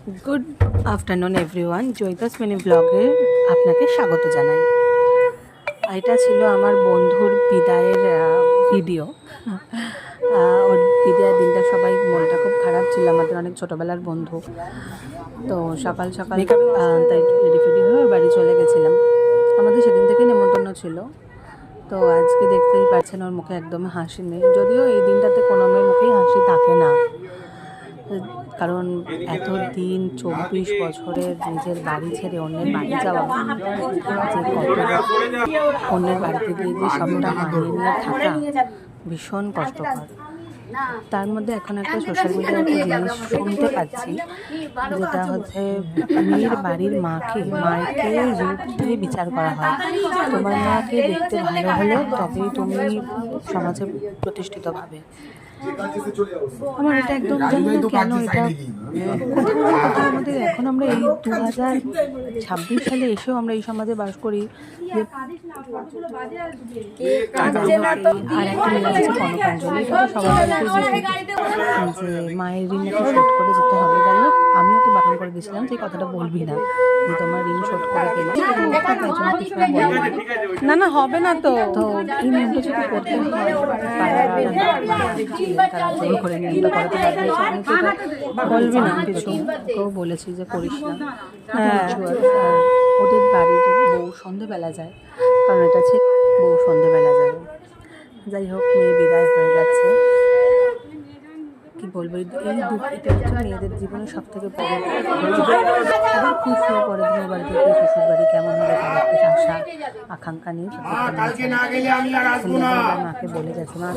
Good afternoon everyone, Joyita's mini ব্লগে আপনাকে স্বাগত জানাই। এটা ছিল আমার বন্ধুর বিদায়ের ভিডিও। ওর বিদায়ের দিনটা সবাই মনটা খুব খারাপ ছিল, আমাদের অনেক ছোটোবেলার বন্ধু। তো সকাল সকাল তাই রেডি ফেডি হয়ে ওর বাড়ি চলে গেছিলাম। আমাদের সেদিন থেকেই নেমন্তন্ন ছিল। তো আজকে দেখতেই পাচ্ছেন ওর মুখে একদম হাসি নেই, যদিও এই দিনটাতে কোনো মেয়ের মুখেই হাসি থাকে না, কারণ এতদিন 24 বছরের নিজের বাড়ি ছেড়ে অন্যের বাড়ি যাওয়া, যে কতটা অন্যের বাড়িতে গিয়ে যে সবটা মানিয়ে নিয়ে থাকা ভীষণ কষ্টকর। তার মধ্যে এখন একটা সোশ্যাল মিডিয়ায় একটা জিনিস শুনতে পাচ্ছি, যেটা হচ্ছে মেয়ের বাড়ির মাকে রূপ দিয়ে বিচার করা হয়। তোমার মাকে দেখতে ভালো হলে তবেই তুমি সমাজে প্রতিষ্ঠিত ভাবে। আমার এটা একদম জানি না কেন এটা কোথাও আমাদের এখন আমরা এই 2026 সালে এসেও আমরা এই সমাজে বাস করি। যে আর একটা মেয়ে আছে কনকাঞ্জলি, এটা তো সবার বাড়িতে যে মায়ের ঋণ নাকি শোধ করে যেতে হবে। যাই হোক, আমিও তো বারণ করে দিয়েছিলাম যে কথাটা বলবি না, যে তোমার ঋণ শোধ করে গেলে না না হবে না। তো এই নিয়মটা যদি করতে হয় তারা জোর করে নিয়মটা করাতে বাধ্য, বলবি না কিছু। ওকেও বলেছি যে করিস না। হ্যাঁ, ওদের বাড়ির বউ সন্ধেবেলা যায়, কারণ এটা হচ্ছে বউ সন্ধেবেলা যাবে। যাই হোক, মেয়ে বিদায় হয়ে যাচ্ছে। কি বলবো, এই দুঃখ, এটা হচ্ছে মেয়েদের জীবনে সব থেকে বড় খুশি। পরের দিনের বাড়িতে গিয়ে শ্বশুর বাড়ি কেমন হবে তার একটা আশা আকাঙ্ক্ষা নিয়ে মাকে বলে গেছে, মা